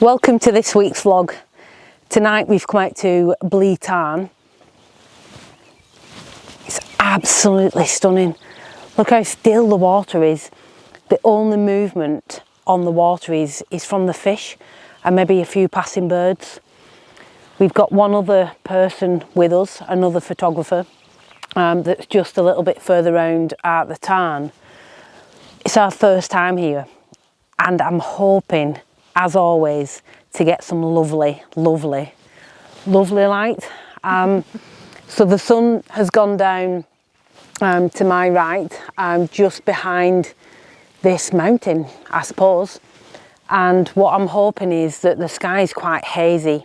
Welcome to this week's vlog. Tonight we've come out to Blea Tarn. It's absolutely stunning. Look how still the water is. The only movement on the water is from the fish and maybe a few passing birds. We've got one other person with us, another photographer, that's just a little bit further round at the tarn. It's our first time here and I'm hoping, as always, to get some lovely light. So the sun has gone down to my right, just behind this mountain, I suppose. And what I'm hoping is that the sky is quite hazy.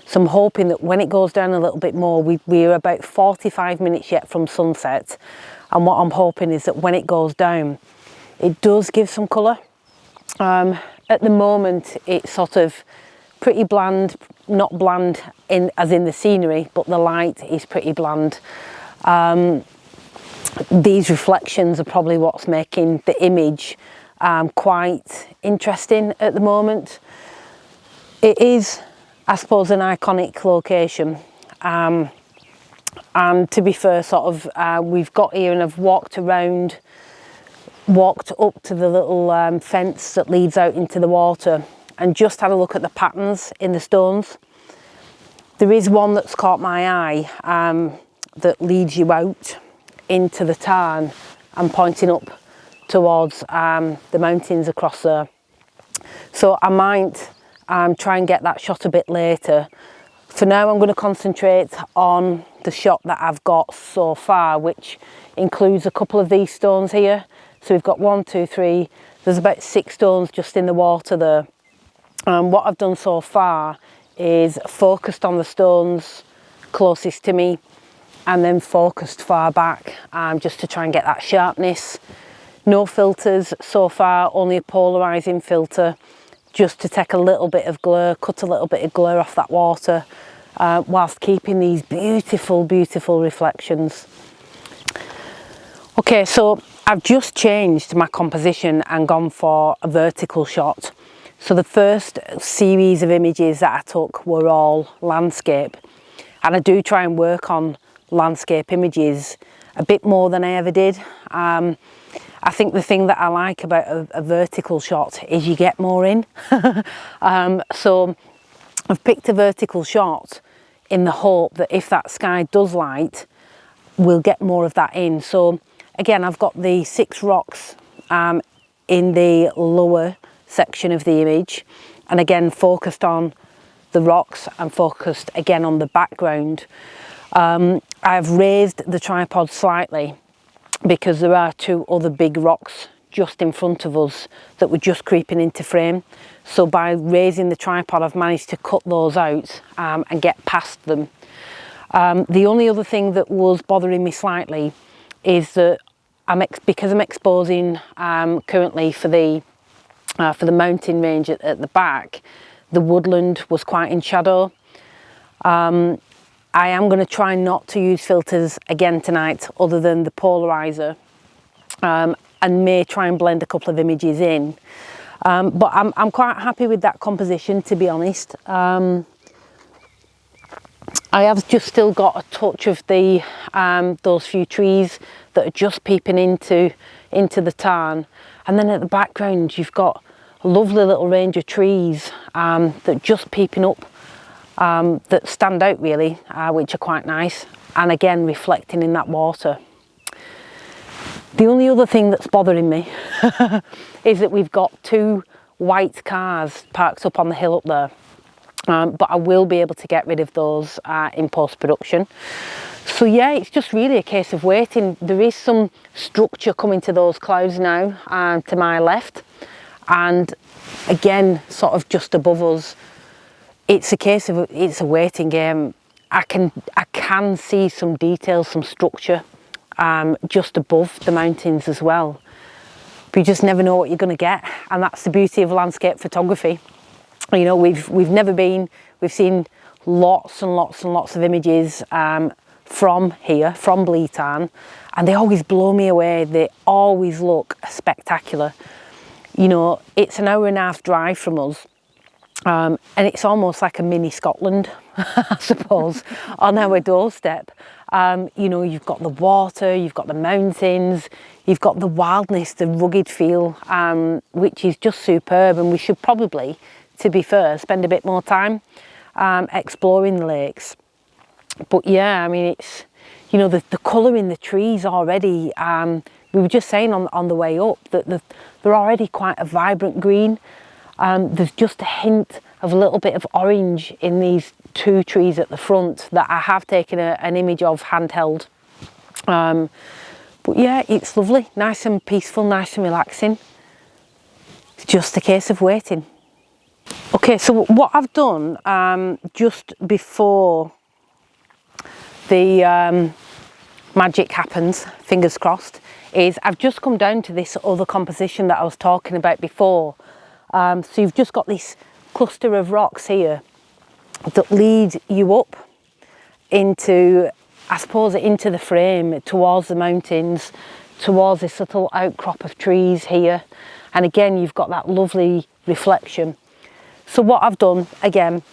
So I'm hoping that when it goes down a little bit more, we're about 45 minutes yet from sunset. And what I'm hoping is that when it goes down, it does give some colour. At the moment, it's sort of pretty bland, not bland as in the scenery, but the light is pretty bland. These reflections are probably what's making the image quite interesting at the moment. It is, I suppose, an iconic location. And to be fair, sort of, we've got here and I've walked up to the little fence that leads out into the water and just had a look at the patterns in the stones. There is one that's caught my eye that leads you out into the tarn and pointing up towards the mountains across there. So I might try and get that shot a bit later. For now, I'm going to concentrate on the shot that I've got so far, which includes a couple of these stones here. So we've got 1, 2, 3, there's about 6 stones just in the water there. What I've done so far is focused on the stones closest to me and then focused far back just to try and get that sharpness. No filters so far, only a polarising filter just to take a little bit of glare, cut a little bit of glare off that water whilst keeping these beautiful reflections. Okay, so I've just changed my composition and gone for a vertical shot. So the first series of images that I took were all landscape. And I do try and work on landscape images a bit more than I ever did. I think the thing that I like about a vertical shot is you get more in. So I've picked a vertical shot in the hope that if that sky does light, we'll get more of that in. So again, I've got the 6 rocks in the lower section of the image, and again focused on the rocks and focused again on the background. I've raised the tripod slightly because there are 2 other big rocks just in front of us that were just creeping into frame. So by raising the tripod, I've managed to cut those out and get past them. The only other thing that was bothering me slightly is that because I'm exposing currently for the mountain range at the back, the woodland was quite in shadow. I am going to try not to use filters again tonight other than the polarizer, and may try and blend a couple of images in. But I'm quite happy with that composition, to be honest. I have just still got a touch of the those few trees that are just peeping into the tarn, and then at the background you've got a lovely little range of trees that are just peeping up, that stand out really, which are quite nice, and again reflecting in that water. The only other thing that's bothering me is that we've got 2 white cars parked up on the hill up there. But I will be able to get rid of those in post-production. So yeah, it's just really a case of waiting. There is some structure coming to those clouds now to my left, and again sort of just above us. It's a case of it's a waiting game. I can see some details, some structure just above the mountains as well, but you just never know what you're going to get, and that's the beauty of landscape photography. You know, we've never been, we've seen lots and lots of images from here, from Blea Tarn, and they always blow me away. They always look spectacular. You know, it's an hour and a half drive from us, And it's almost like a mini Scotland, I suppose, on our doorstep. You know, you've got the water, you've got the mountains, you've got the wildness, the rugged feel, which is just superb. And we should probably, to be fair, spend a bit more time exploring the lakes. But yeah, I mean, it's, you know, the colour in the trees already, we were just saying on the way up that they're already quite a vibrant green. There's just a hint of a little bit of orange in these 2 trees at the front that I have taken an image of handheld. But yeah, it's lovely, nice and peaceful, nice and relaxing. It's just a case of waiting. Okay, so what I've done just before the magic happens, fingers crossed, is I've just come down to this other composition that I was talking about before. So you've just got this cluster of rocks here that lead you up into, I suppose, into the frame, towards the mountains, towards this little outcrop of trees here. And again, you've got that lovely reflection. So what I've done, again,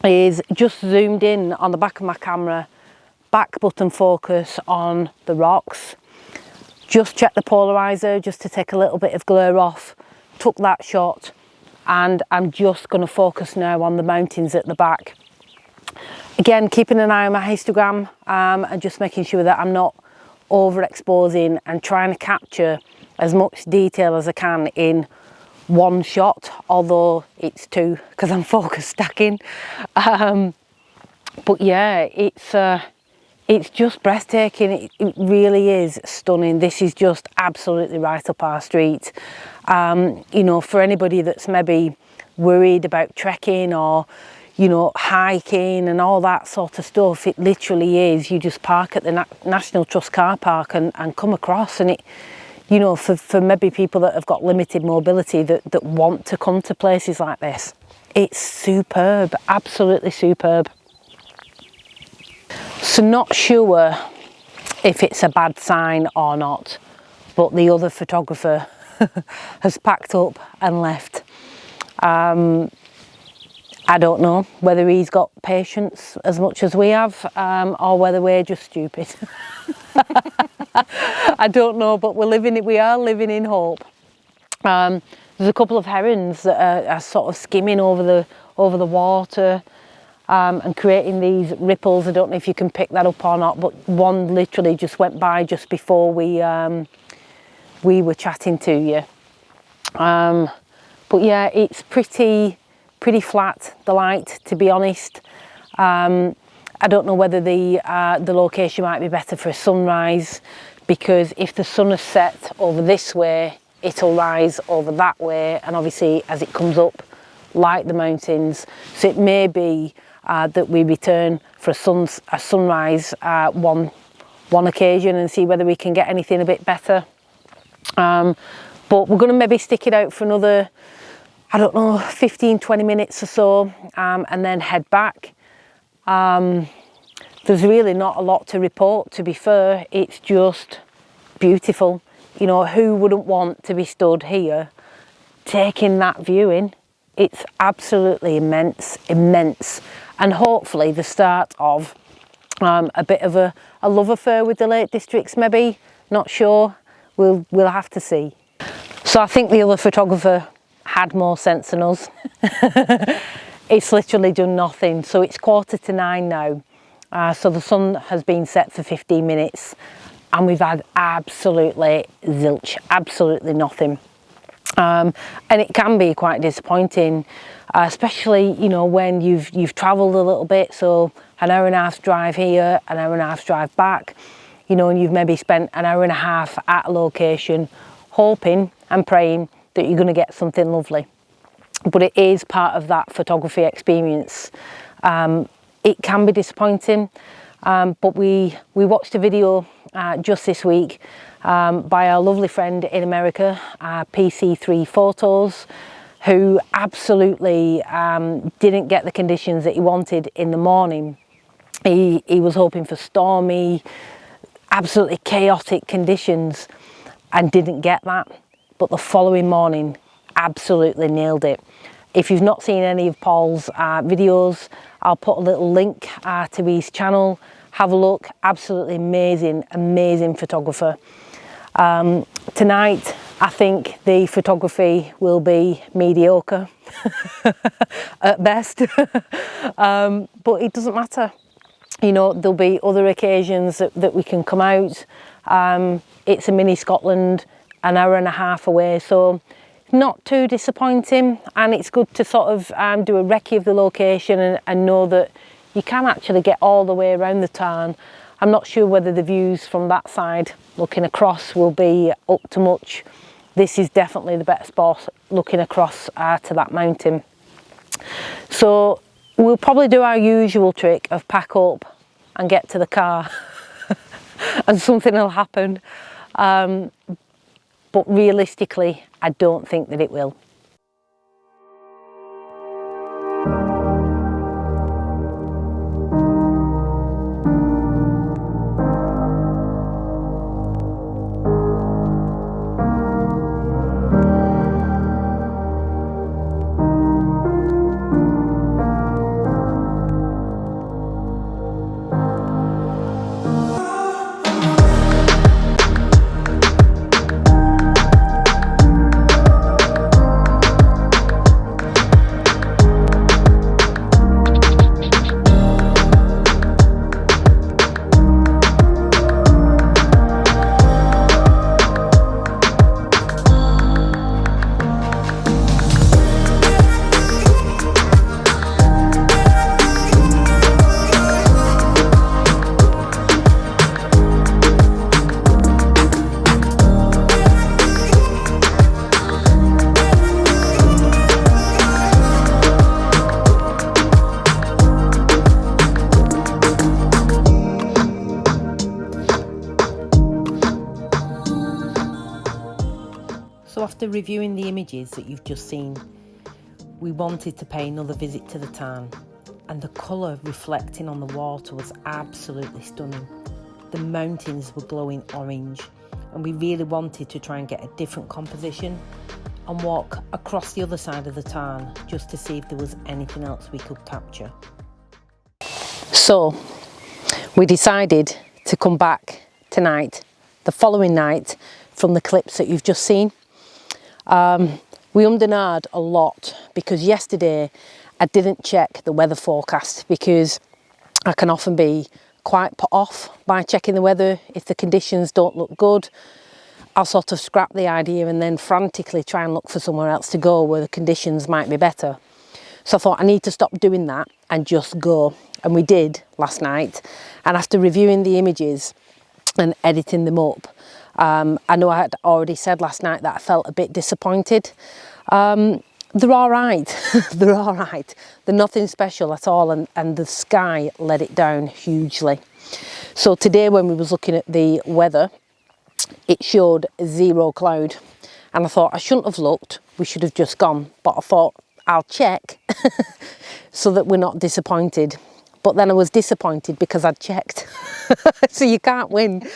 is just zoomed in on the back of my camera, back button focus on the rocks, just checked the polarizer just to take a little bit of glare off, took that shot, and I'm just going to focus now on the mountains at the back. Again, keeping an eye on my histogram and just making sure that I'm not overexposing and trying to capture as much detail as I can in one shot, although it's 2 because I'm focus stacking. But yeah, it's just breathtaking. It really is stunning. This is just absolutely right up our street. You know, for anybody that's maybe worried about trekking or, you know, hiking and all that sort of stuff, it literally is. You just park at the National Trust car park and come across, and it, you know, for maybe people that have got limited mobility that want to come to places like this, it's superb, absolutely superb. So not sure if it's a bad sign or not, but the other photographer has packed up and left. I don't know whether he's got patience as much as we have, or whether we're just stupid. I don't know, but we are living in hope. There's a couple of herons that are sort of skimming over the water, and creating these ripples. I don't know if you can pick that up or not, but one literally just went by just before we were chatting to you. But yeah, it's pretty flat, the light, to be honest. I don't know whether the location might be better for a sunrise, because if the sun has set over this way, it'll rise over that way, and obviously as it comes up, light the mountains. So it may be that we return for a sunrise one occasion and see whether we can get anything a bit better. But we're going to maybe stick it out for another, I don't know, 15-20 minutes or so, and then head back. There's really not a lot to report, to be fair. It's just beautiful. You know, who wouldn't want to be stood here taking that view in? It's absolutely immense, and hopefully the start of a bit of a love affair with the Lake Districts, maybe. Not sure. We'll have to see. So I think the other photographer had more sense than us. It's literally done nothing. So it's 9:15 now. So the sun has been set for 15 minutes and we've had absolutely zilch, absolutely nothing. And it can be quite disappointing, especially, you know, when you've travelled a little bit. So an hour and a half drive here, an hour and a half drive back, you know, and you've maybe spent an hour and a half at a location hoping and praying that you're going to get something lovely. But it is part of that photography experience. It can be disappointing, but we watched a video just this week by our lovely friend in America, PC3 Photos, who absolutely didn't get the conditions that he wanted in the morning. He was hoping for stormy, absolutely chaotic conditions and didn't get that. But the following morning, absolutely nailed it. If you've not seen any of Paul's videos, I'll put a little link to his channel. Have a look. Absolutely amazing, amazing photographer. Tonight, I think the photography will be mediocre at best, but it doesn't matter. You know, there'll be other occasions that we can come out. It's a mini Scotland, an hour and a half away, so not too disappointing, and it's good to sort of do a recce of the location and know that you can actually get all the way around the Tarn. I'm not sure whether the views from that side looking across will be up to much. This is definitely the better spot looking across to that mountain. So we'll probably do our usual trick of pack up and get to the car and something will happen. But realistically, I don't think that it will. So after reviewing the images that you've just seen, we wanted to pay another visit to the Tarn, and the colour reflecting on the water was absolutely stunning. The mountains were glowing orange, and we really wanted to try and get a different composition and walk across the other side of the Tarn just to see if there was anything else we could capture. So we decided to come back tonight, the following night, from the clips that you've just seen. We ummed and ahed a lot because yesterday I didn't check the weather forecast, because I can often be quite put off by checking the weather. If the conditions don't look good, I'll sort of scrap the idea and then frantically try and look for somewhere else to go where the conditions might be better. So I thought I need to stop doing that and just go, and we did last night. And after reviewing the images and editing them up, I know I had already said last night that I felt a bit disappointed. They're all right. They're all right. They're nothing special at all, and the sky let it down hugely. So today when we was looking at the weather, it showed 0 cloud, and I thought I shouldn't have looked, we should have just gone, but I thought I'll check so that we're not disappointed. But then I was disappointed because I'd checked. So you can't win.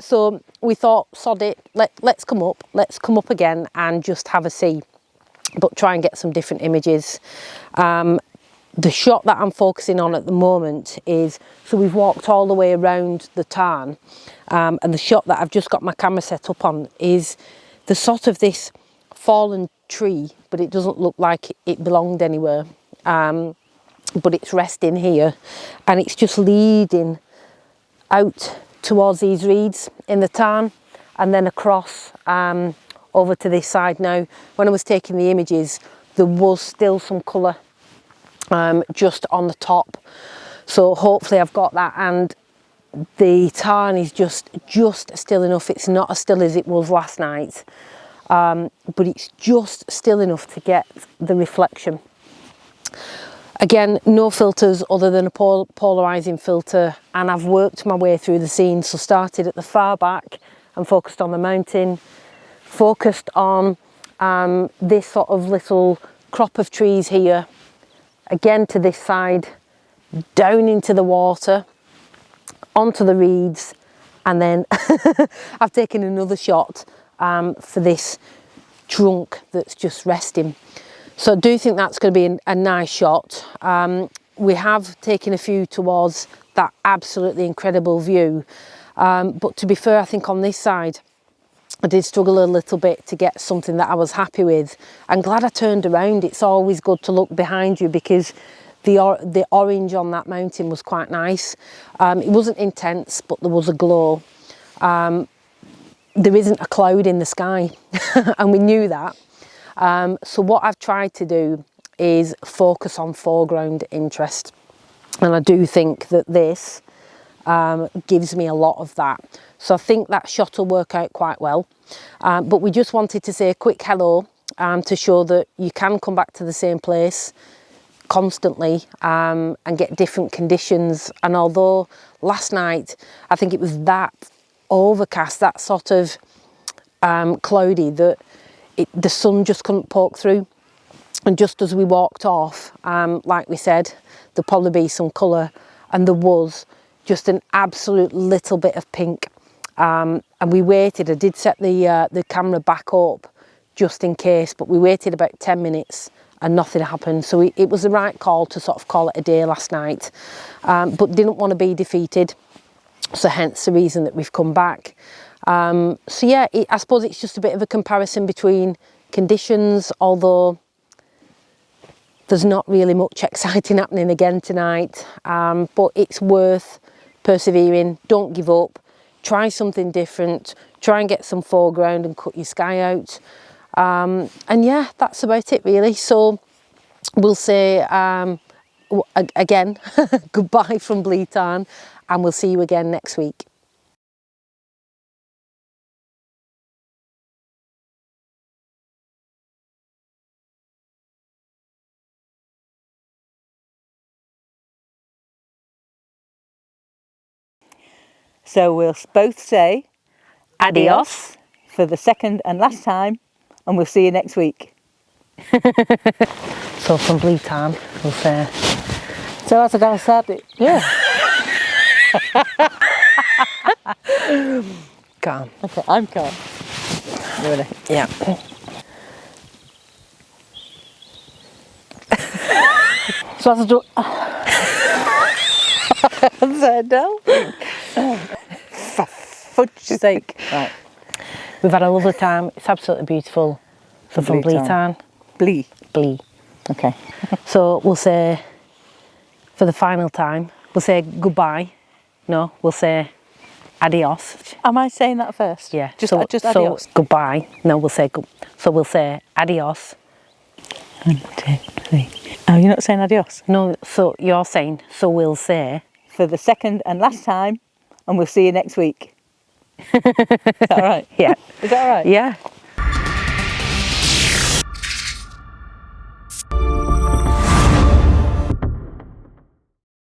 So we thought, sod it, let's come up again and just have a see, but try and get some different images. The shot that I'm focusing on at the moment is, so we've walked all the way around the Tarn, and the shot that I've just got my camera set up on is the sort of this fallen tree, but it doesn't look like it belonged anywhere. But it's resting here, and it's just leading out towards these reeds in the Tarn, and then across over to this side. Now, when I was taking the images, there was still some colour just on the top, so hopefully I've got that, and the Tarn is just still enough. It's not as still as it was last night, but it's just still enough to get the reflection. Again, no filters other than a polarising filter, and I've worked my way through the scene. So started at the far back and focused on the mountain, focused on this sort of little crop of trees here, again to this side, down into the water, onto the reeds, and then I've taken another shot for this trunk that's just resting. So I do think that's going to be a nice shot. We have taken a few towards that absolutely incredible view, but to be fair, I think on this side I did struggle a little bit to get something that I was happy with. I'm glad I turned around. It's always good to look behind you because the orange on that mountain was quite nice. It wasn't intense, but there was a glow. There isn't a cloud in the sky and we knew that. So what I've tried to do is focus on foreground interest, and I do think that this gives me a lot of that. So I think that shot will work out quite well. But we just wanted to say a quick hello to show that you can come back to the same place constantly and get different conditions. And although last night I think it was that overcast, that sort of cloudy, that the sun just couldn't poke through, and just as we walked off, like we said, there'll probably be some colour, and there was just an absolute little bit of pink, and we waited. I did set the camera back up just in case, but we waited about 10 minutes and nothing happened. So it was the right call to sort of call it a day last night, but didn't want to be defeated. So hence the reason that we've come back. So yeah, I suppose it's just a bit of a comparison between conditions, although there's not really much exciting happening again tonight. But it's worth persevering. Don't give up. Try something different. Try and get some foreground and cut your sky out. And yeah, that's about it really. So we'll say again, goodbye from Bletan, and we'll see you again next week. So we'll both say Adios. for the second and last time, and we'll see you next week. So from Bletan, we'll say. So as Adele said, yeah. Calm. Okay, I'm calm. You ready? Yeah. So as I do. Adele. For fudge's sake. Right. We've had a lovely time. It's absolutely beautiful. So from Bletan. Blea. Blea. Okay. So we'll say, for the final time, we'll say goodbye. No, we'll say adios. Am I saying that first? Yeah. Just adios. So goodbye. No, we'll say so we'll say adios. 1, 2, 3. Oh, you're not saying adios? No, so you're saying, so we'll say. For the second and last time, and we'll see you next week. Is that all right? Yeah. Is that all right? Yeah.